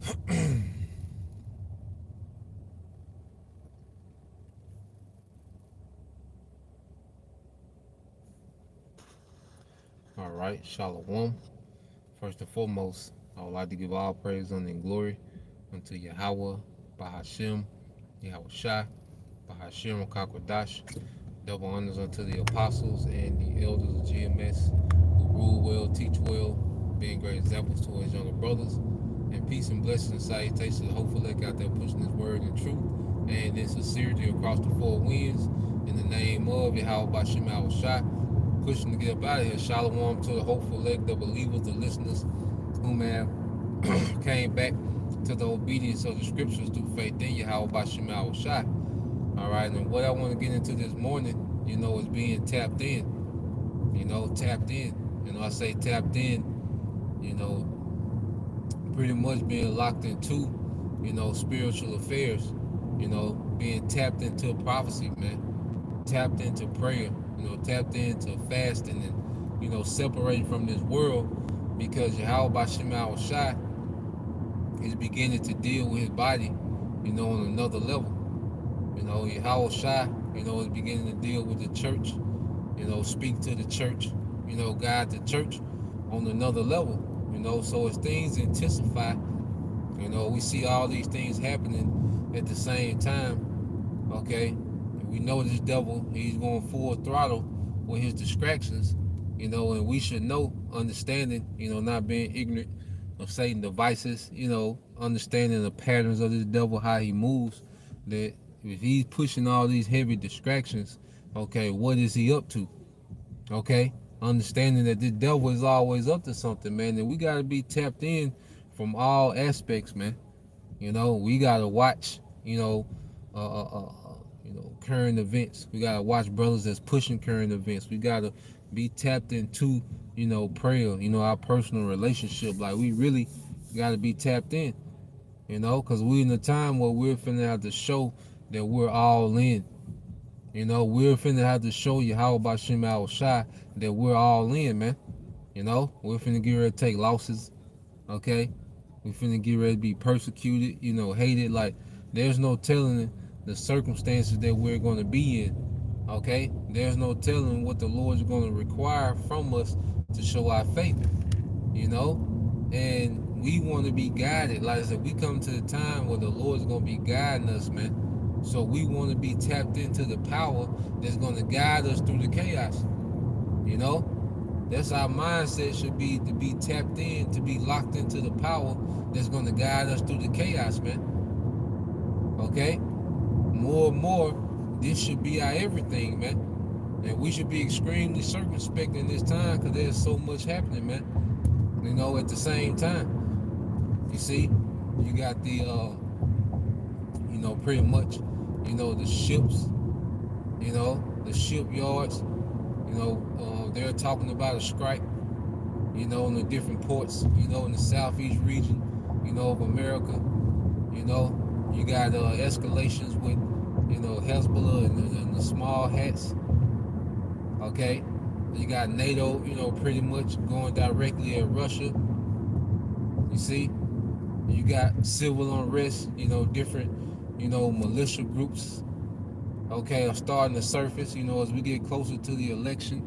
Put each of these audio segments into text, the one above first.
All right, Shalom. First and foremost, I would like to give all praise, honor, and glory unto Yahweh, Bahashim, Yahweh Shai, Bahashim, Kakwadash. Double honors unto the apostles and the elders of GMS who rule well, teach well, being great examples to his younger brothers. And peace and blessings and salutations to the hopeful elect out there pushing his word in truth and in sincerity across the four winds. In the name of Yahweh Bashim Yahweh Shai, pushing to get up out of here. Shalom to the hopeful elect, the believers, the listeners whom have came back to the obedience of the scriptures through faith in Yahweh Bashim Yahweh Shai. All right, and what I want to get into this morning, is being tapped in. Tapped in. I say tapped in, you know, pretty much being locked into, spiritual affairs, being tapped into prophecy, man, tapped into prayer, tapped into fasting and, separating from this world because Yahweh Bashim Al Shai is beginning to deal with his body, on another level. Yahweh Shai, is beginning to deal with the church, speak to the church, guide the church on another level, so as things intensify, we see all these things happening at the same time, okay? And we know this devil, he's going full throttle with his distractions, and we should know, understanding, not being ignorant of Satan's devices, understanding the patterns of this devil, how he moves, that if he's pushing all these heavy distractions, okay, what is he up to? Okay? Understanding that this devil is always up to something, man, and we got to be tapped in from all aspects, man. We got to watch, current events. We got to watch brothers that's pushing current events. We got to be tapped into, prayer, our personal relationship. Like, we really got to be tapped in, because we're in a time where we're finna have to show that we're all in. We're finna have to show you how about Shem Al Shai that we're all in, man. We're finna get ready to take losses, okay? We're finna get ready to be persecuted, hated. Like, there's no telling the circumstances that we're gonna be in, okay? There's no telling what the Lord's gonna require from us to show our faith, And we want to be guided. Like I said, we come to the time where the Lord's gonna be guiding us, man. So we want to be tapped into the power that's going to guide us through the chaos. That's our mindset should be, to be tapped in, to be locked into the power that's going to guide us through the chaos, man. Okay? More and more, this should be our everything, man. And we should be extremely circumspect in this time because there's so much happening, man. At the same time. You see, you got the, pretty much, the ships, the shipyards, they're talking about a strike, in the different ports, in the southeast region, of America. You got escalations with, Hezbollah and the small hats. Okay, you got NATO, pretty much going directly at Russia. You see, you got civil unrest, different, militia groups, okay, are starting to surface, as we get closer to the election,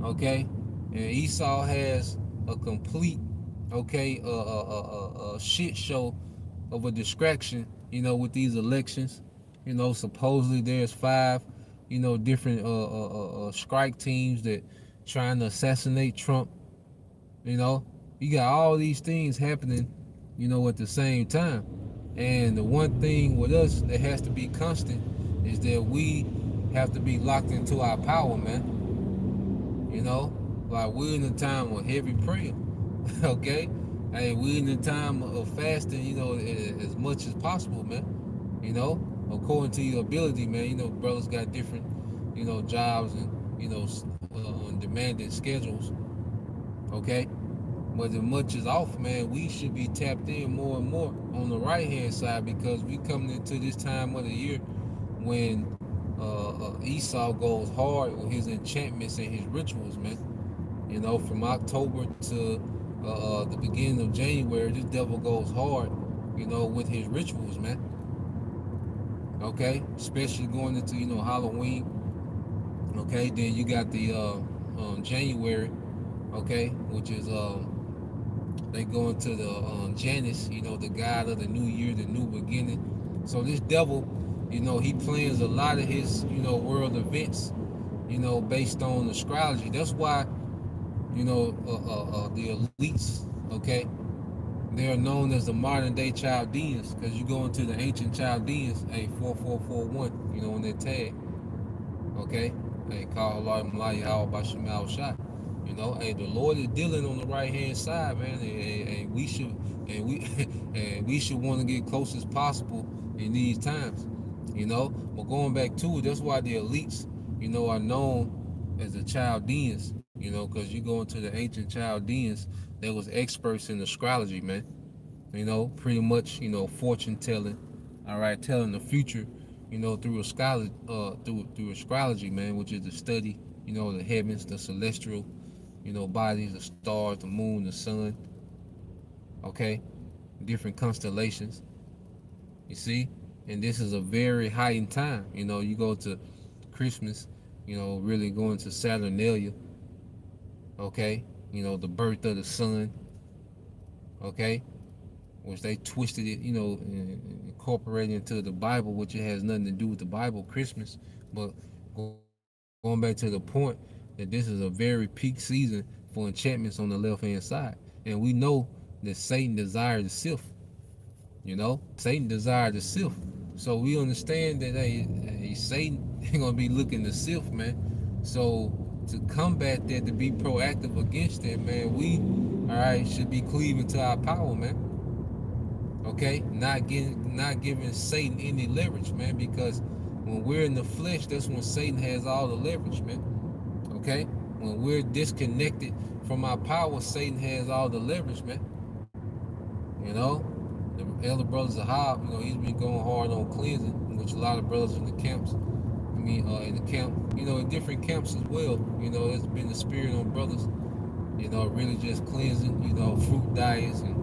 okay? And Esau has a complete, okay, a shit show of a distraction, with these elections. Supposedly there's 5, different strike teams that trying to assassinate Trump. You got all these things happening, at the same time. And the one thing with us that has to be constant is that we have to be locked into our power, man. Like, we're in a time of heavy prayer, okay? Hey, we're in a time of fasting, as much as possible, man. According to your ability, man. Brothers got different, jobs and, demanding schedules, okay? But as much as off, man, we should be tapped in more and more on the right-hand side because we coming into this time of the year when Esau goes hard with his enchantments and his rituals, man. From October to the beginning of January, this devil goes hard, with his rituals, man. Okay, especially going into Halloween. Okay, then you got the January. Okay, which is they go into the Janus, the god of the new year, the new beginning. So this devil, he plans a lot of his world events, based on astrology. That's why the elites, okay, they are known as the modern day Chaldeans, because you go into the ancient Chaldeans, a 4441, on their tag, okay, hey, call Allah Malaya Al Bashim Al Shah. Hey, the Lord is dealing on the right hand side, man, and we should want to get close as possible in these times, But going back to it, that's why the elites, are known as the Chaldeans, because you go into the ancient Chaldeans, they was experts in astrology, man. Pretty much, fortune telling, all right, telling the future, through through astrology, man, which is the study, the heavens, the celestial, bodies, the stars, the moon, the sun, okay, different constellations. You see, and this is a very heightened time. You go to Christmas, really going to Saturnalia, okay, the birth of the sun, okay, which they twisted it, and incorporated into the Bible, which it has nothing to do with the Bible, Christmas. But going back to the point that this is a very peak season for enchantments on the left hand side. And we know that Satan desired to sift, Satan desired to sift. So we understand that Satan ain't gonna be looking to sift, man. So to combat that, to be proactive against that, man, we all right should be cleaving to our power, man. Okay, not giving Satan any leverage, man, because when we're in the flesh, that's when Satan has all the leverage, man. Okay, when we're disconnected from our power, Satan has all the leverage, man. You know, the elder brothers of Hob, he's been going hard on cleansing, which a lot of brothers in the camps, in the camp, in different camps as well. It's been the spirit on brothers, really just cleansing, fruit diets and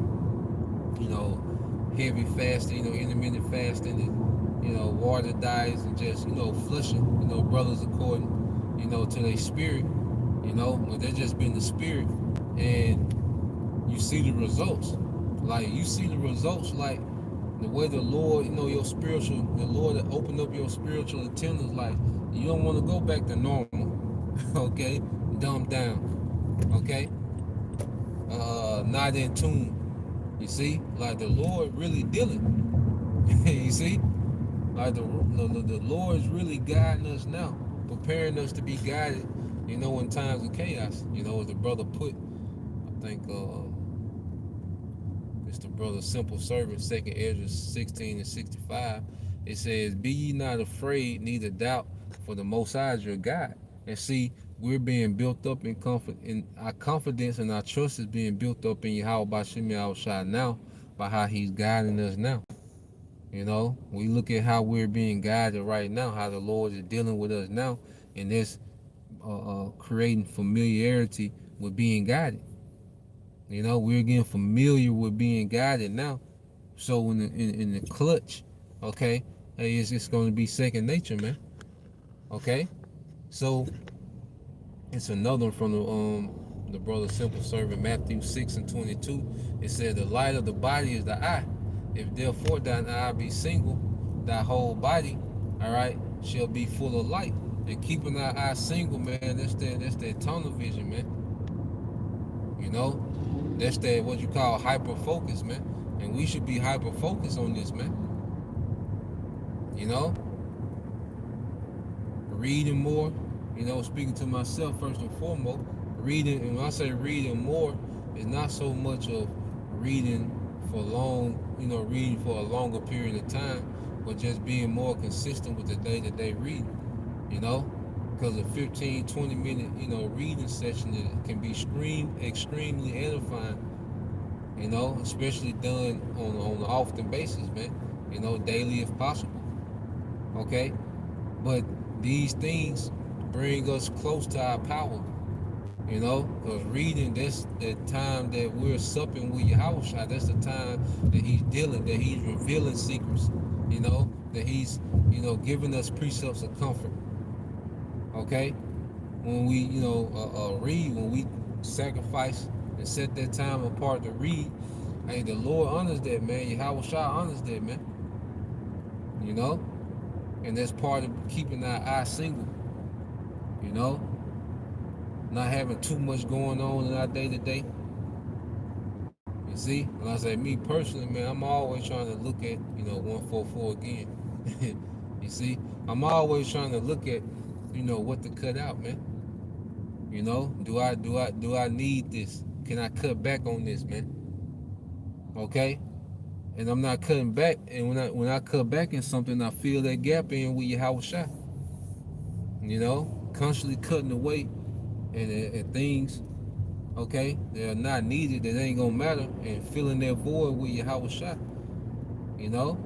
heavy fasting, intermittent fasting, and water diets, and just flushing, brothers according, to their spirit, but they're just been the spirit, and you see the results. Like you see the results, like the way the Lord, the Lord that opened up your spiritual antennas. Like you don't want to go back to normal, okay? Dumb down, okay? Not in tune. You see, like the Lord really dealing. You see, like the Lord is really guiding us now, preparing us to be guided. In times of chaos. As the brother put, I think it's the brother Simple Servant, 2nd Ezra 16:65. It says, "Be ye not afraid, neither doubt, for the Most High is your God." And see, we're being built up in comfort, and our confidence and our trust is being built up in Yahweh Bashim Yahushua now, by how He's guiding us now. We look at how we're being guided right now, how the Lord is dealing with us now, and this creating familiarity with being guided. We're getting familiar with being guided now. So in the clutch, okay, hey, it's going to be second nature, man. Okay, so it's another one from the brother Simple Servant, Matthew 6:22. It said, "The light of the body is the eye. If therefore thine eye be single, thy whole body, all right, shall be full of light." And keeping our eye single, man, that's that tunnel vision, man. That's that what you call hyper focus, man. And we should be hyper focused on this, man. Reading more, speaking to myself first and foremost, reading, and when I say reading more, it's not so much of reading for long, reading for a longer period of time, but just being more consistent with the day-to-day reading, because a 15, 20-minute, reading session can be extremely edifying, especially done on an often basis, man, daily if possible, okay? But these things bring us close to our power, You know, because reading, that's the time that we're supping with Yahushua. That's the time that he's dealing, that he's revealing secrets. You know, that he's, giving us precepts of comfort. Okay? When we, read, when we sacrifice and set that time apart to read, hey, the Lord honors that, man. Yahushua honors that, man. You know? And that's part of keeping our eyes single. You know? Not having too much going on in our day to day. You see, when I say me personally, man, I'm always trying to look at, 144 again. You see, I'm always trying to look at, what to cut out, man. You know, do I need this? Can I cut back on this, man? Okay, and I'm not cutting back. And when I cut back in something, I feel that gap in with your house shot. You know, constantly cutting away and things, okay, that are not needed, that ain't gonna matter, and filling that void with your house shot. You know,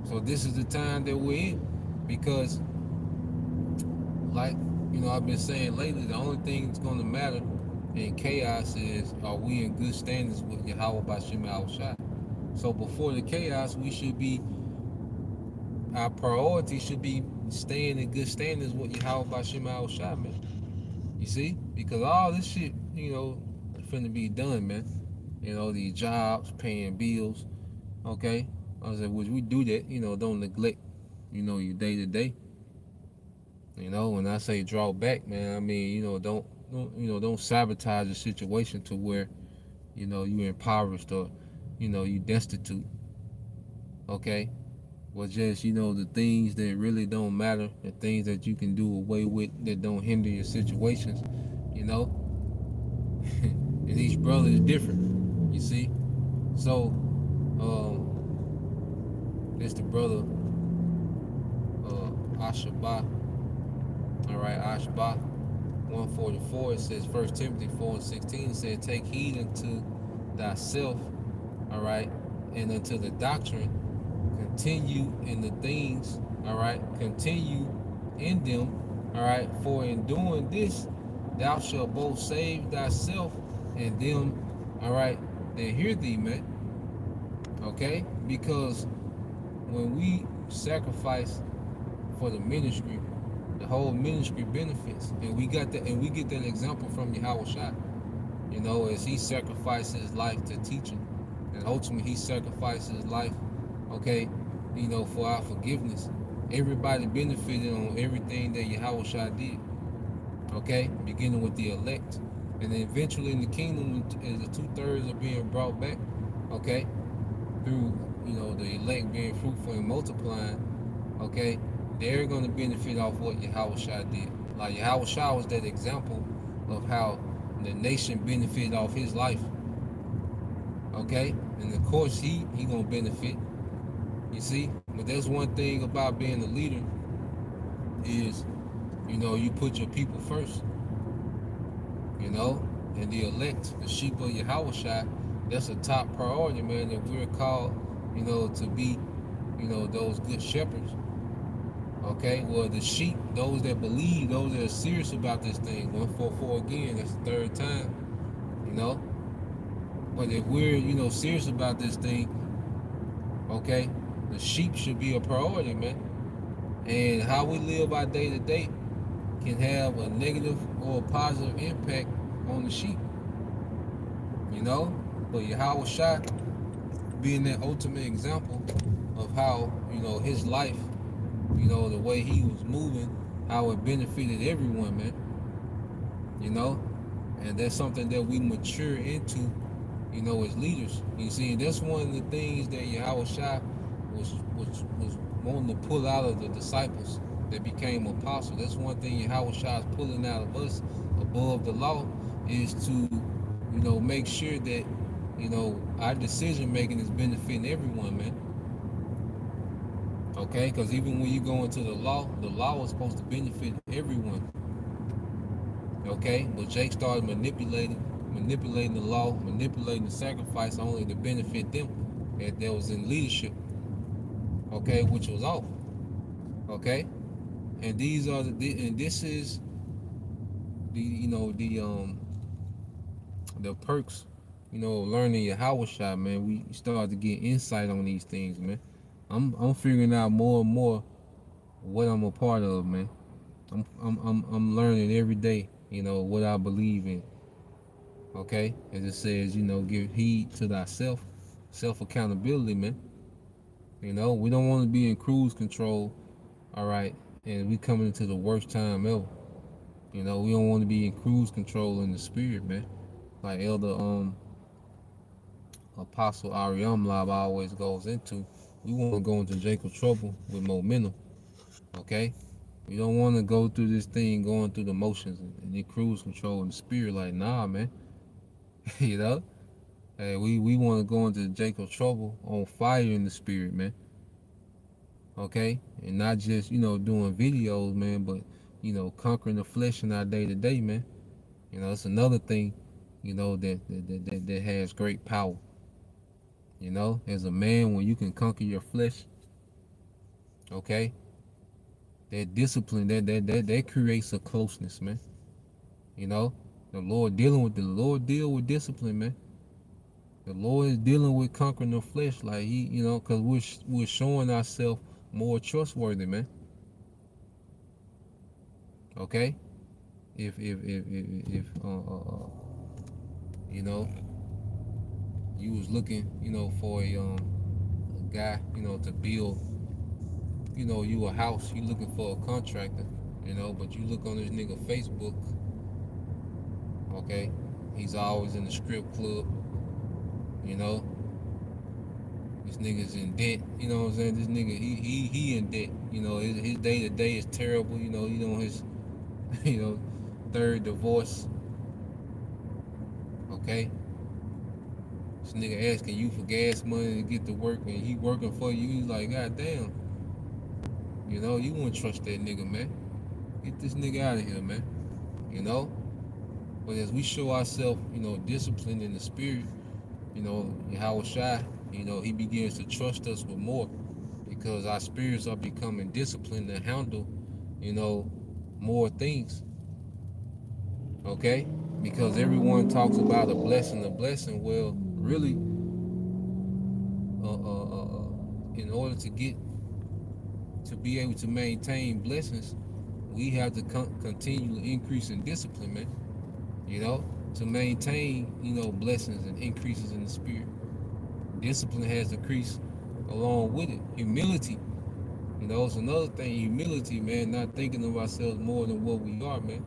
so this is the time that we're in, because, like, I've been saying lately, the only thing that's gonna matter in chaos is, are we in good standings with Yahweh Bashim Al Shah? So before the chaos, our priority should be staying in good standings with Yahweh Bashim Al Shah, man. You see? Because all this shit, finna be done, man. These jobs, paying bills, okay? I said, would we do that? Don't neglect, your day to day. When I say draw back, man, I mean, don't sabotage the situation to where, you're impoverished, or, you destitute, okay? But just, the things that really don't matter, the things that you can do away with that don't hinder your situations, you know? And each brother is different, you see? So, it's the brother, Ashaba, all right, Ashba, 144, it says, 1 Timothy 4:16, it says, take heed unto thyself, all right, and unto the doctrine, continue in the things, all right, continue in them, all right, for in doing this, thou shalt both save thyself and them, all right, that hear thee, man, okay, because when we sacrifice for the ministry, the whole ministry benefits, and we got that, and we get that example from Yahweh Shai, as he sacrificed his life to teach him, and ultimately he sacrificed his life, okay, for our forgiveness. Everybody benefited on everything that Yahweh Shai did, okay, beginning with the elect, and then eventually in the kingdom, as the 2/3 are being brought back, okay, through the elect being fruitful and multiplying, okay, they're going to benefit off what Yahweh Shai did. Like Yahweh Shai was that example of how the nation benefited off his life, okay, and of course he gonna benefit. You see, but there's one thing about being a leader is, you put your people first, and the elect, the sheep of Yahweh Shai, that's a top priority, man, that we're called, to be, those good shepherds. Okay, well, the sheep, those that believe, those that are serious about this thing, 144 again, that's the third time, you know. But if we're, serious about this thing, okay, the sheep should be a priority, man. And how we live our day to day can have a negative or a positive impact on the sheep, But Yahweh Shai being that ultimate example of how, his life, the way he was moving, how it benefited everyone, man. And that's something that we mature into, as leaders. You see, and that's one of the things that Yahweh Shai was wanting to pull out of the disciples that became apostles. That's one thing Yahweh Shai is pulling out of us above the law, is to, make sure that, our decision making is benefiting everyone, man. Okay, because even when you go into the law is supposed to benefit everyone. Okay, but Jake started manipulating the law, manipulating the sacrifice only to benefit them that was in leadership. Okay, which was off. Okay, and this is the perks, learning your Howard shot, man. We start to get insight on these things, man. I'm figuring out more and more what I'm a part of, man. I'm learning every day, what I believe in. Okay, as it says, give heed to thyself, self accountability, man. We don't want to be in cruise control, all right, and we coming into the worst time ever. We don't want to be in cruise control in the spirit, man. Like Elder Apostle Ariam Lab always goes into. We want to go into Jacob trouble with momentum, okay? We don't want to go through this thing going through the motions and the cruise control in the spirit. Like, nah, man. you know? Hey, we want to go into Jacob trouble on fire in the spirit, man. Okay? And not just, doing videos, man, but, conquering the flesh in our day to day, man. It's another thing, that has great power. As a man, when you can conquer your flesh, okay, that discipline, that creates a closeness, man. You know, the Lord deal with discipline, man. The Lord is dealing with conquering the flesh, like cause we're showing ourselves more trustworthy, man. Okay, if you know you was looking, for a guy, to build, you a house, you looking for a contractor, but you look on this nigga Facebook, okay, he's always in the strip club, you know, this nigga's in debt, you know what I'm saying? This nigga, he in debt, his day to day is terrible, he's on his, you know, third divorce, okay? This nigga asking you for gas money to get to work and he working for you, he's like, God damn, you wouldn't trust that nigga, man. Get this nigga out of here, man. You know? But as we show ourselves, disciplined in the spirit, Yahweh Shai, he begins to trust us with more because our spirits are becoming disciplined to handle, more things. Okay? Because everyone talks about a blessing. Well, really, in order to be able to maintain blessings, we have to continually increase in discipline, man. To maintain, blessings and increases in the spirit. Discipline has to increase along with it. Humility, it's another thing. Humility, man, not thinking of ourselves more than what we are, man.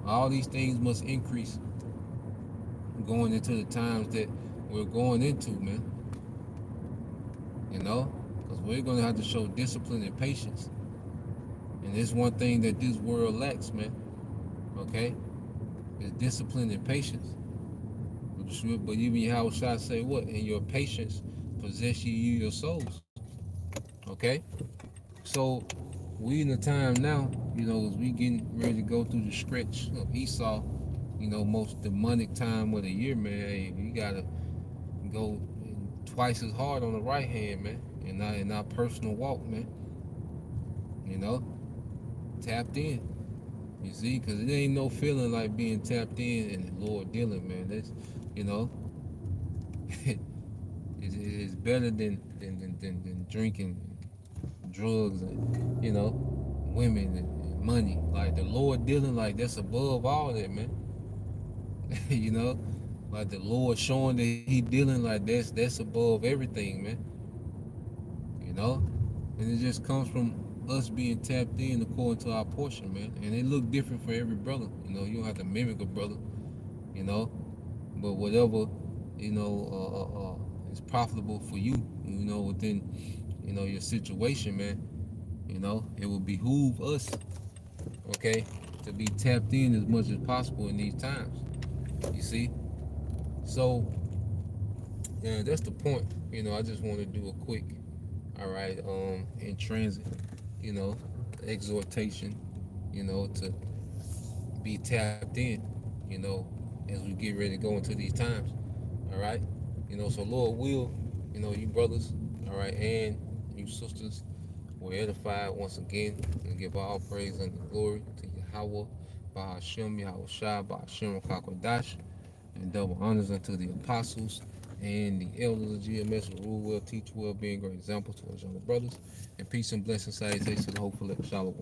All these things must increase going into the times that we're going into, man. Because we're going to have to show discipline and patience. And it's one thing that this world lacks, man. Okay? It's discipline and patience. But even Yahweh Shai say what? In your patience, possess you your souls. Okay? So we in the time now, as we getting ready to go through the stretch of Esau, most demonic time of the year, man. Hey, we gotta go twice as hard on the right hand, man. In our personal walk, man. Tapped in. You see, because it ain't no feeling like being tapped in and the Lord dealing, man. That's, it's better than drinking drugs and, women and money. Like the Lord dealing, like that's above all that, man. you know, like the Lord showing that He dealing, like that's above everything, man. You know, and it just comes from us being tapped in according to our portion, man. And it look different for every brother. You don't have to mimic a brother, you know, but whatever, is profitable for you, within, your situation, man. It will behoove us, okay, to be tapped in as much as possible in these times. You see? So, yeah, that's the point. I just want to do a quick, all right, in transit, exhortation, to be tapped in, as we get ready to go into these times. All right. So Lord will, you brothers, all right, and you sisters were edified once again and give all praise and glory to Yahweh Bahashem Yahushua, Bahashem Kakwadash, and double honors unto the apostles and the elders of GMS who rule well, teach well, being great example to our younger brothers. And peace and blessings, salutations to the hopeful Shalom.